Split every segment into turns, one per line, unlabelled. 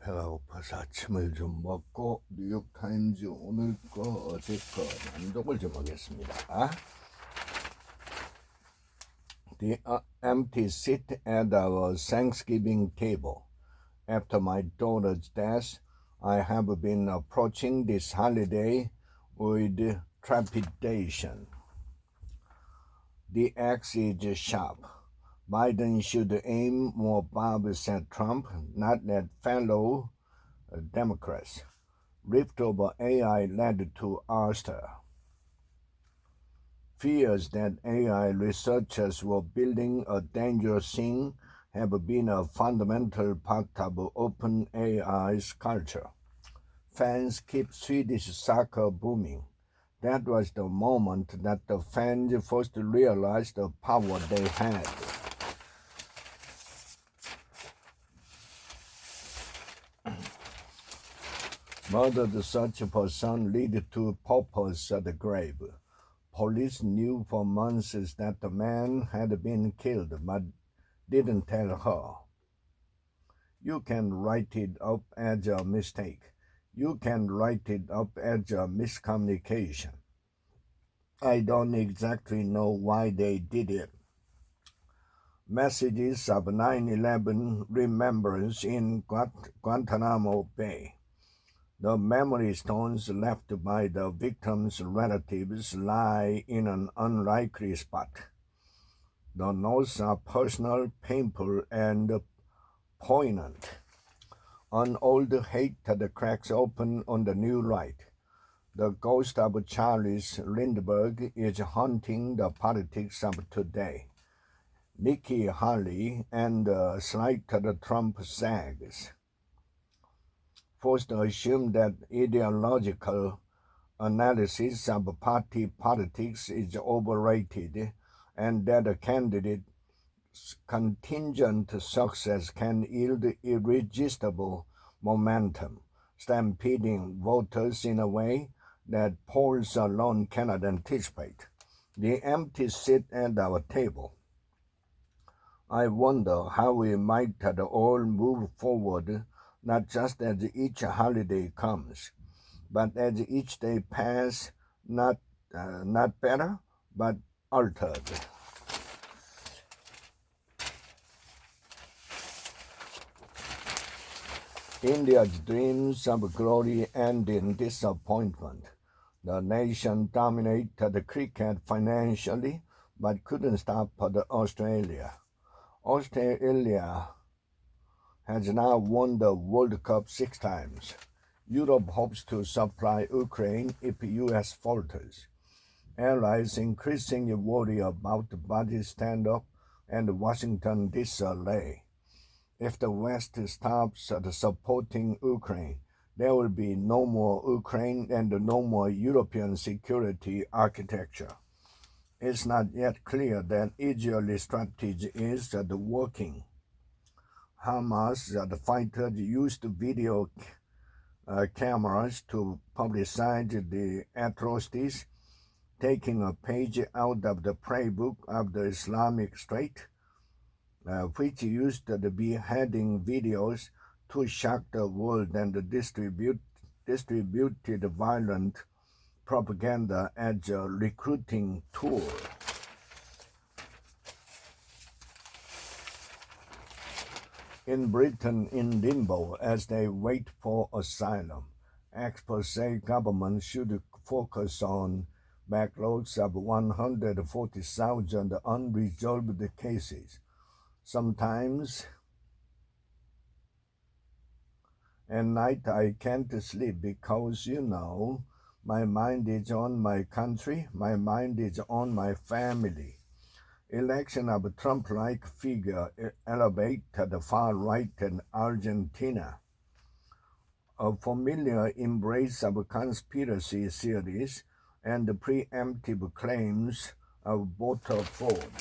배가 고파서 아침을 좀 먹고 뉴욕타임즈 오늘 거 어제 거 난독을 좀 하겠습니다. The empty seat at our Thanksgiving table. After my daughter's death, I have been approaching this holiday with trepidation. The axe is sharp. Biden should aim more barbs at Trump, not at fellow Democrats. Rift over AI led to ouster. Fears that AI researchers were building a dangerous thing have been a fundamental part of OpenAI's culture. Fans keep Swedish soccer booming. That was the moment that the fans first realized the power they had. Murdered search for son lead to paupers at the grave. Police knew for months that the man had been killed, but didn't tell her. You can write it up as a mistake. You can write it up as a miscommunication. I don't exactly know why they did it. Messages of 9/11 remembrance in Guantanamo Bay. The memory stones left by the victims' relatives lie in an unlikely spot. The notes are personal, painful, and poignant. An old hate that cracks open on the new light. The ghost of Charles Lindbergh is haunting the politics of today. Nikki Haley and slighted Trump sags. Forced to assume that ideological analysis of party politics is overrated and that a candidate's contingent success can yield irresistible momentum, stampeding voters in a way that polls alone cannot anticipate. The empty seat at our table. I wonder how we might all move forward, not just as each holiday comes, but as each day passes, not better, but altered. India's dreams of glory end in disappointment. The nation dominated cricket financially, but couldn't stop Australia. Australia has now won the World Cup 6 times. Europe hopes to supply Ukraine if U.S. falters. Allies increasingly worry about budget standoff and Washington disarray. If the West stops supporting Ukraine, there will be no more Ukraine and no more European security architecture. It's not yet clear that Israel's strategy is working. Hamas, the fighters, used video cameras to publicize the atrocities, taking a page out of the playbook of the Islamic State, which used the beheading videos to shock the world and distributed violent propaganda as a recruiting tool. In Britain, in limbo as they wait for asylum, experts say government should focus on backlogs of 140,000 unresolved cases. Sometimes at night I can't sleep because, my mind is on my country, my mind is on my family. Election of a Trump-like figure elevated the far right in Argentina. A familiar embrace of conspiracy theories and the preemptive claims of voter fraud.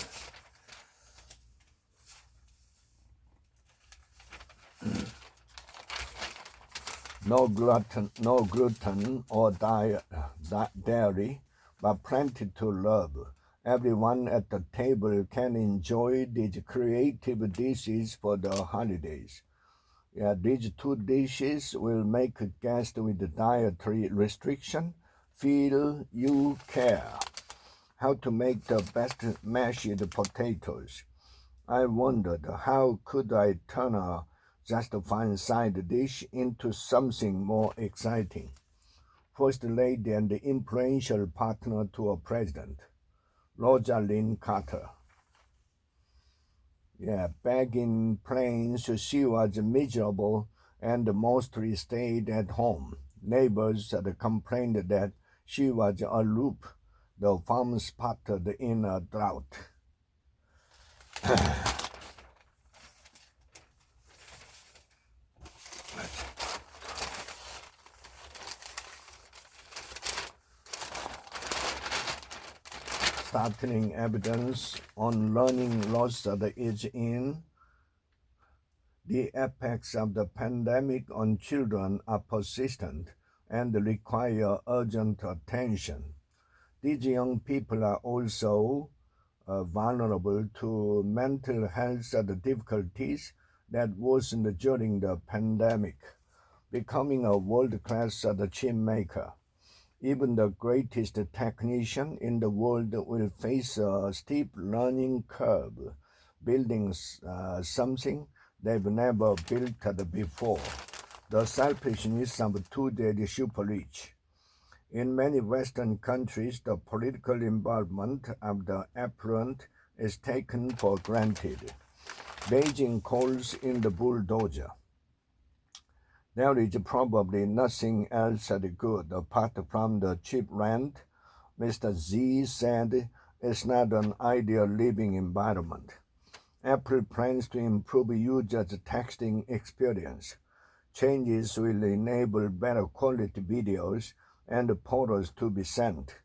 No gluten or dairy, but plenty to love. Everyone at the table can enjoy these creative dishes for the holidays. Yeah, these two dishes will make a guest with dietary restriction feel you care. How to make the best mashed potatoes. I wondered how could I turn a just fine side dish into something more exciting. First lady and influential partner to a president, Rosalind Carter. Yeah, back in Plains, she was miserable and mostly stayed at home. Neighbors had complained that she was aloof, the farm spotted in a drought. Startling evidence on learning loss is in the effects of the pandemic on children are persistent and require urgent attention. These young people are also vulnerable to mental health difficulties that worsened during the pandemic, becoming a world-class chip maker. Even the greatest technician in the world will face a steep learning curve, building something they've never built before. The selfishness of today's super rich. In many Western countries, the political involvement of the affluent is taken for granted. Beijing calls in the bulldozer. There is probably nothing else that good apart from the cheap rent. Mr. Xi said it's not an ideal living environment. Apple plans to improve users' texting experience. Changes will enable better quality videos and photos to be sent.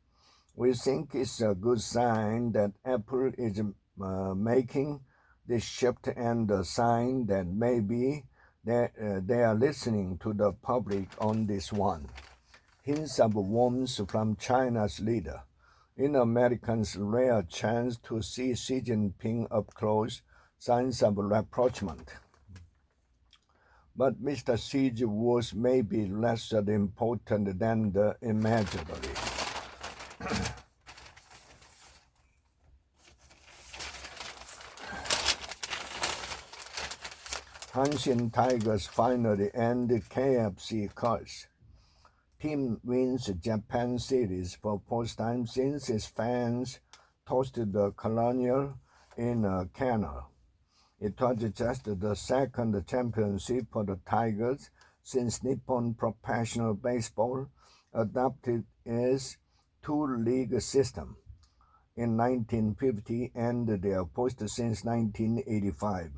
We think it's a good sign that Apple is making this shift and a sign that maybe they are listening to the public on this one. Hints of warmth from China's leader. In Americans' rare chance to see Xi Jinping up close, signs of rapprochement. But Mr. Xi's words may be less important than the imaginary. Hanshin Tigers finally end KFC curse. Team wins Japan series for first time since its fans toasted the Colonial in a canal. It was just the second championship for the Tigers since Nippon Professional Baseball adopted its two-league system in 1950 and their first since 1985.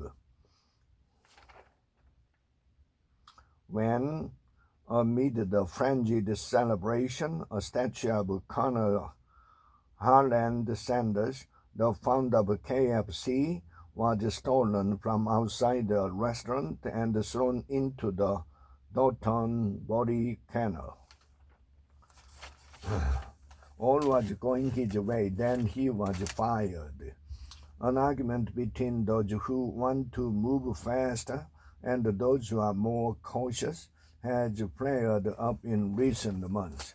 When, amid the frenzied celebration, a statue of Colonel Harland Sanders, the founder of KFC, was stolen from outside the restaurant and thrown into the Downton Body Canal. All was going his way, then he was fired. An argument between those who want to move faster and those who are more cautious has flared up in recent months.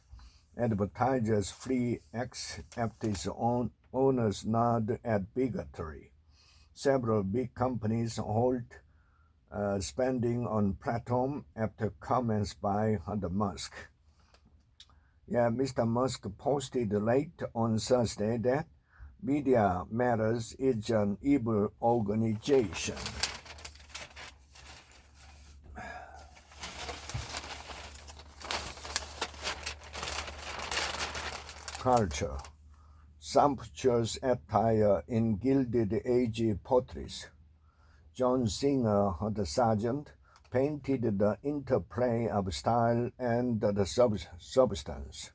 Advertisers flee X after its owners nod at bigotry. Several big companies halt spending on platform after comments by Musk. Yeah, Mr. Musk posted late on Thursday that Media Matters is an evil organization. Culture. Sumptuous attire in Gilded Age potteries. John Singer, the sergeant, painted the interplay of style and the substance.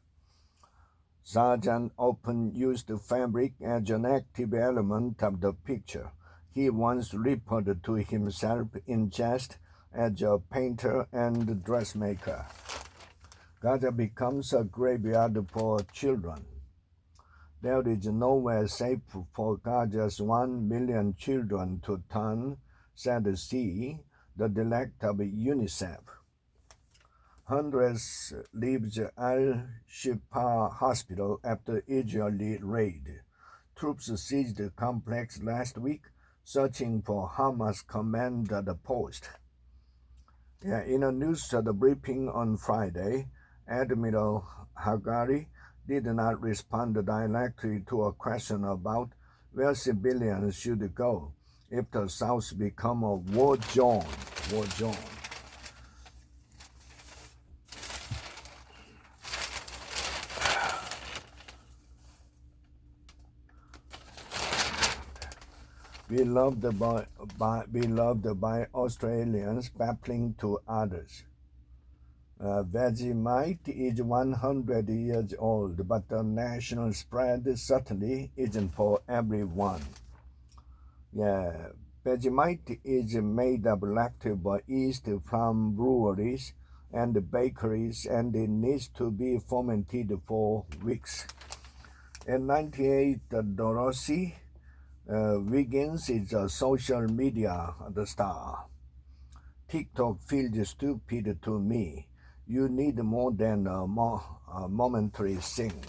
Sargent often used fabric as an active element of the picture. He once referred to himself in jest as a painter and dressmaker. Gaza becomes a graveyard for children. There is nowhere safe for Gaza's 1 million children to turn, said Xi. the director of UNICEF. Hundreds leave Al-Shifa hospital after Israeli raid. Troops seized the complex last week, searching for Hamas commander post. In a news briefing on Friday, Admiral Hagari did not respond directly to a question about where civilians should go if the South become a war zone. Beloved by Australians, battling to others. Vegemite is 100 years old, but the national spread certainly isn't for everyone. Vegemite is made of leftover yeast from breweries and bakeries, and it needs to be fermented for weeks. In 98, Dorothy Wiggins is a social media star. TikTok feels stupid to me. You need more than a momentary thing.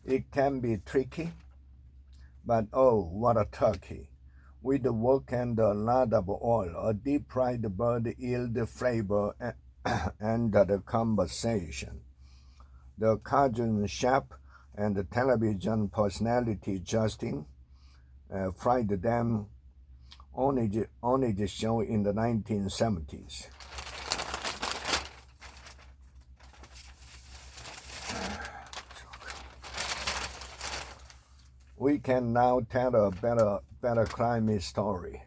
It can be tricky, but oh, what a turkey. With the work and a lot of oil, a deep-fried bird yields flavor and the conversation. The Cajun chef and the television personality Justin fried them on the show in the 1970s. We can now tell a better climate story.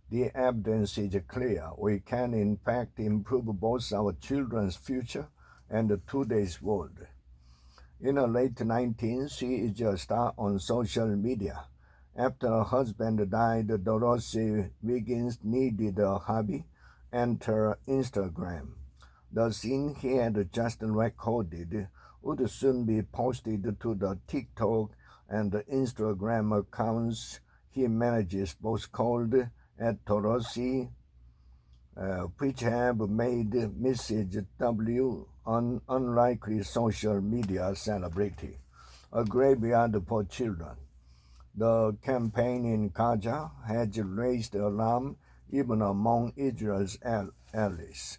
The evidence is clear. We can in fact improve both our children's future and today's world. In the late 19th, she is a star on social media. After her husband died, Dorothy Wiggins needed a hobby, enter Instagram. The scene he had just recorded would soon be posted to the TikTok and the Instagram accounts he manages, both called at Dorothy, which have made Mrs. W an unlikely social media celebrity, a graveyard for children. The campaign in Gaza has raised alarm even among Israel's allies.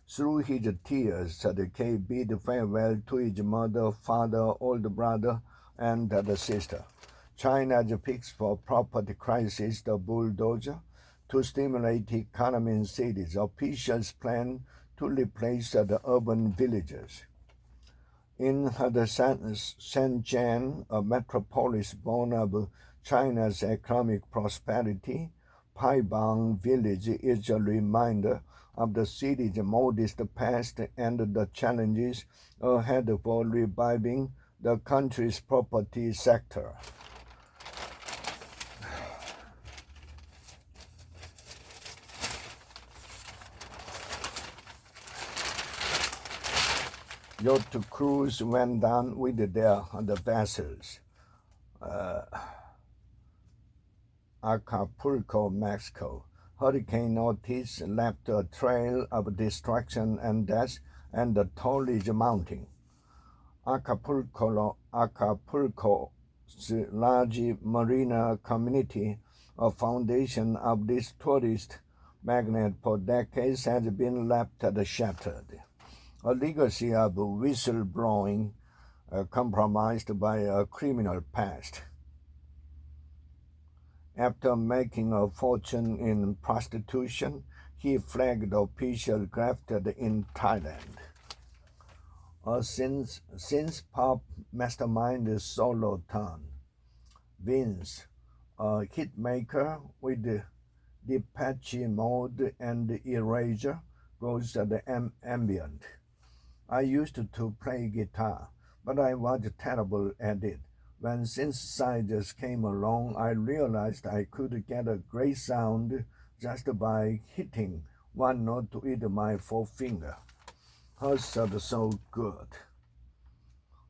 Through his tears, Sadegh bid farewell to his mother, father, older brother, and the sister. China's fix for property crisis, the bulldozer, to stimulate economy in cities. Officials plan to replace the urban villages. In the Shenzhen, a metropolis born of China's economic prosperity, Paibang village is a reminder of the city's modest past and the challenges ahead for reviving the country's property sector. Yacht crews went down with the vessels. Acapulco, Mexico. Hurricane Otis left a trail of destruction and death, and the toll is mounting. Acapulco's large marina community, a foundation of this tourist magnet for decades, has been left shattered. A legacy of whistleblowing compromised by a criminal past. After making a fortune in prostitution, he flagged official grafted in Thailand. A synth-pop mastermind solo turn. Vince, a hitmaker with Depeche Mode and Erasure, goes the ambient. I used to play guitar, but I was terrible at it. When synthesizers came along, I realized I could get a great sound just by hitting one note with my forefinger. Hers sounded so good.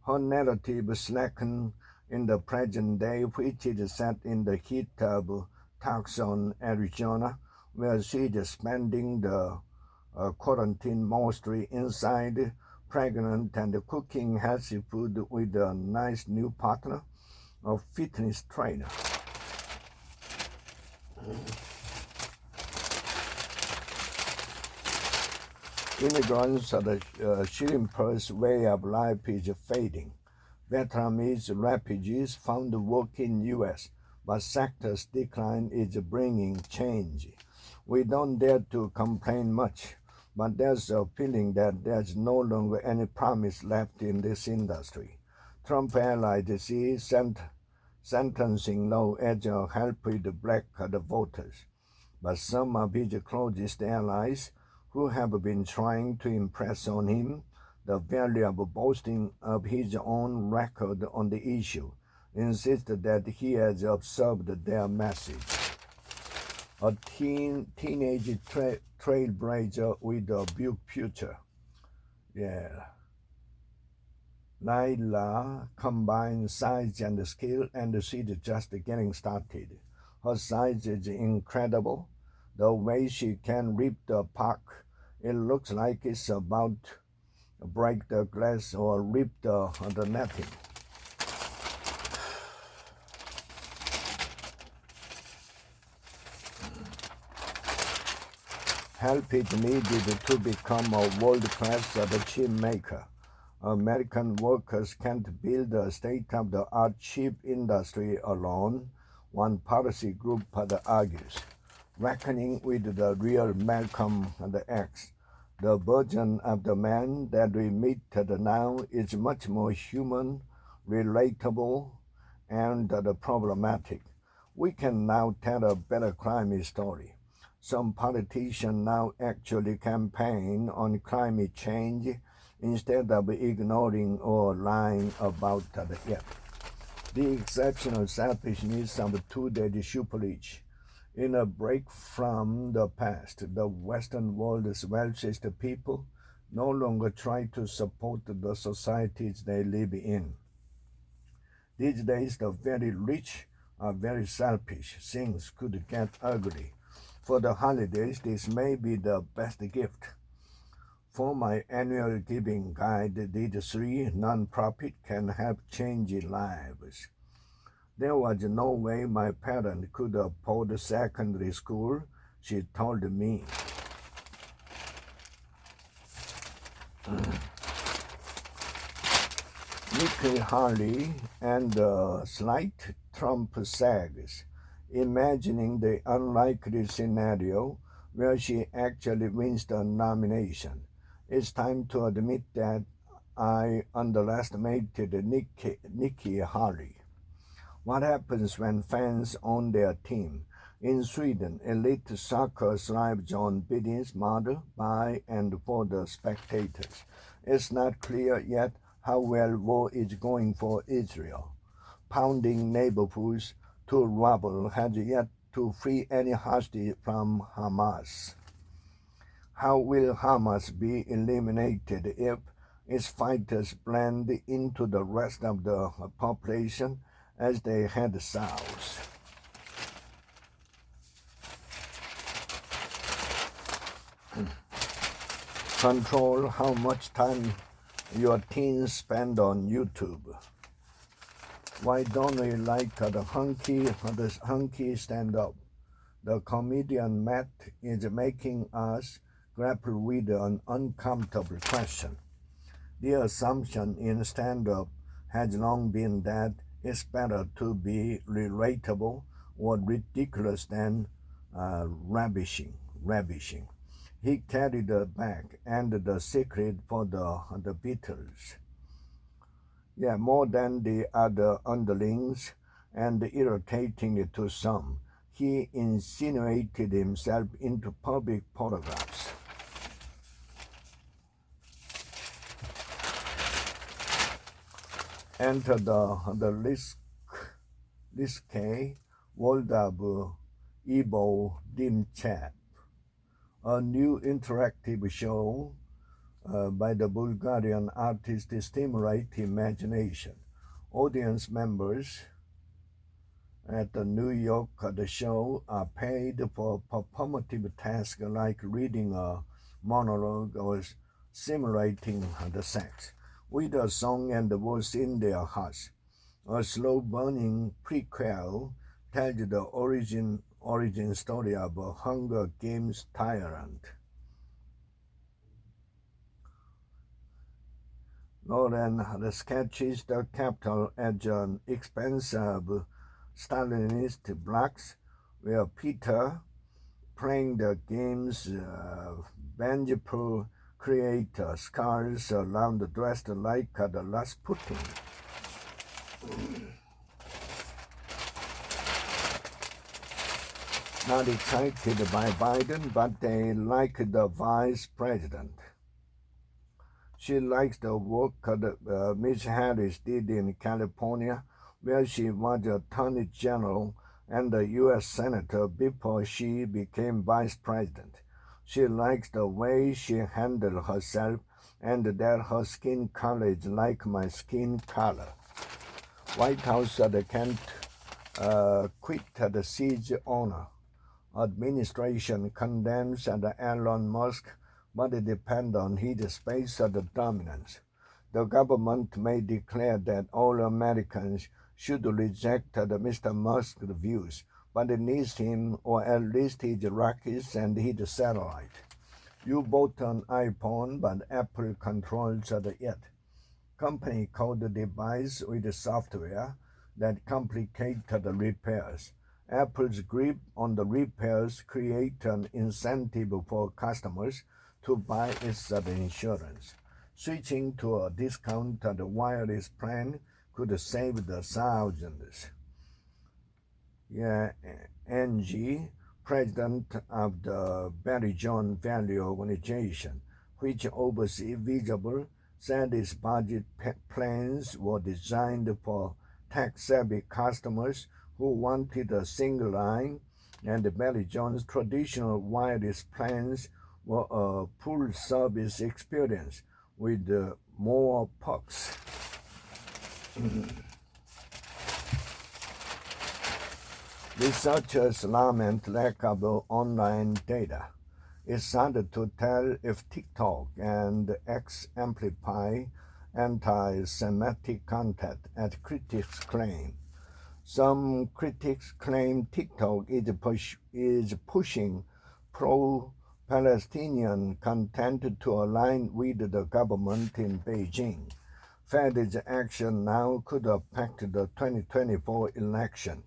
Her narrative slackened in the present day, which is set in the heat of Tucson, Arizona, where she's spending the quarantine mostly inside, pregnant and cooking healthy food with a nice new partner, a fitness trainer. Immigrants of the shrimpers' way of life is fading. Vietnamese refugees found work in U.S., but sector's decline is bringing change. We don't dare to complain much, but there's a feeling that there's no longer any promise left in this industry. Trump allied see sentencing law as a help with black voters, but some of his closest allies who have been trying to impress on him the value of boasting of his own record on the issue, insist that he has observed their message. A teenage trailblazer with a big future. Yeah. Layla combines size and skill, and she's just getting started. Her size is incredible. The way she can rip the puck, it looks like it's about to break the glass or rip the netting. Help is needed to become a world-class chip maker. American workers can't build a state-of-the-art chip industry alone, one policy group argues. Reckoning with the real Malcolm X, the version of the man that we meet now is much more human, relatable, and problematic. We can now tell a better crime story. Some politicians now actually campaign on climate change instead of ignoring or lying about it. The exceptional selfishness of today's super rich. In a break from the past, the Western world's wealthiest people no longer try to support the societies they live in. These days, the very rich are very selfish. Things could get ugly. For the holidays, this may be the best gift. For my annual giving guide, these 3 nonprofits can help change lives. There was no way my parents could afford secondary school, she told me. Nikki Haley and the slight Trump sags, imagining the unlikely scenario where she actually wins the nomination. It's time to admit that I underestimated Nikki Haley. What happens when fans own their team? In Sweden, elite soccer thrives on business model by and for the spectators. It's not clear yet how well war is going for Israel. Pounding neighborhoods to rubble has yet to free any hostage from Hamas. How will Hamas be eliminated if its fighters blend into the rest of the population as they head south? Control how much time your teens spend on YouTube. Why don't we like the hunky stand-up? The comedian Matt is making us grapple with an uncomfortable question. The assumption in stand-up has long been that it's better to be relatable or ridiculous than ravishing. He carried the bag and the secret for the Beatles. Yeah, more than the other underlings, and irritating to some. He insinuated himself into public photographs. Enter the Liske world of Ibo Dim Chat, a new interactive show by the Bulgarian artist to stimulate imagination. Audience members at the New York the show are paid for performative tasks like reading a monologue or simulating the sex, with a song and the voice in their hearts. A slow-burning prequel tells the origin story of a Hunger Games tyrant. Loren sketches the capital as an expensive Stalinist blocks where Peter, playing the game's vengeful creator, scars around dressed like the last Putin. Not excited by Biden, but they like the vice president. She likes the work Ms. Harris did in California, where she was Attorney General and a U.S. Senator before she became Vice President. She likes the way she handled herself and that her skin color is like my skin color. White House can't quit the siege owner. Administration condemns Elon Musk, but it depends on his space dominance. The government may declare that all Americans should reject Mr. Musk's views, but it needs him, or at least his rockets and his satellite. You bought an iPhone, but Apple controls it. Company code the device with software that complicate the repairs. Apple's grip on the repairs create an incentive for customers to buy its insurance. Switching to a discounted wireless plan could save the thousands. Angie, president of the Barry Jones Value Organization, which oversees Visible, said its budget plans were designed for tech-savvy customers who wanted a single line, and Barry Jones' traditional wireless plans were a full-service experience with more perks. Researchers lament lack of online data. It's hard to tell if TikTok and X amplify anti-Semitic content, as critics claim. Some critics claim TikTok is pushing pro-Palestinian content to align with the government in Beijing. Fed's action now could affect the 2024 election.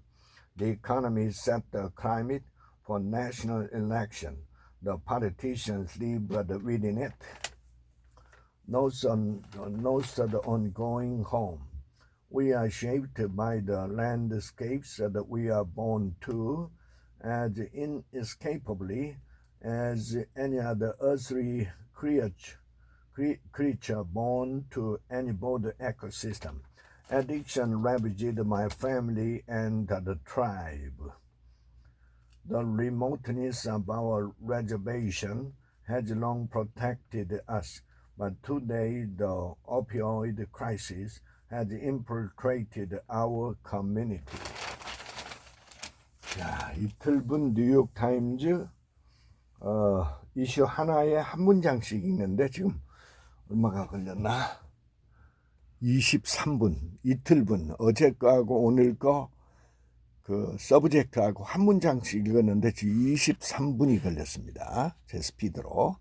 The economy set the climate for national election. The politicians live within it. Notes of the ongoing home. We are shaped by the landscapes that we are born to as inescapably as any other earthly creature born to any border ecosystem. Addiction ravaged my family and the tribe. The remoteness of our reservation has long protected us, but today the opioid crisis has infiltrated our community. 자, 이틀분 뉴욕타임즈 이슈 하나에 한 문장씩 읽는데 지금 얼마가 걸렸나? 23분, 이틀분, 어제 거하고 오늘 거 그 서브젝트하고 한 문장씩 읽었는데 지금 23분이 걸렸습니다. 제 스피드로.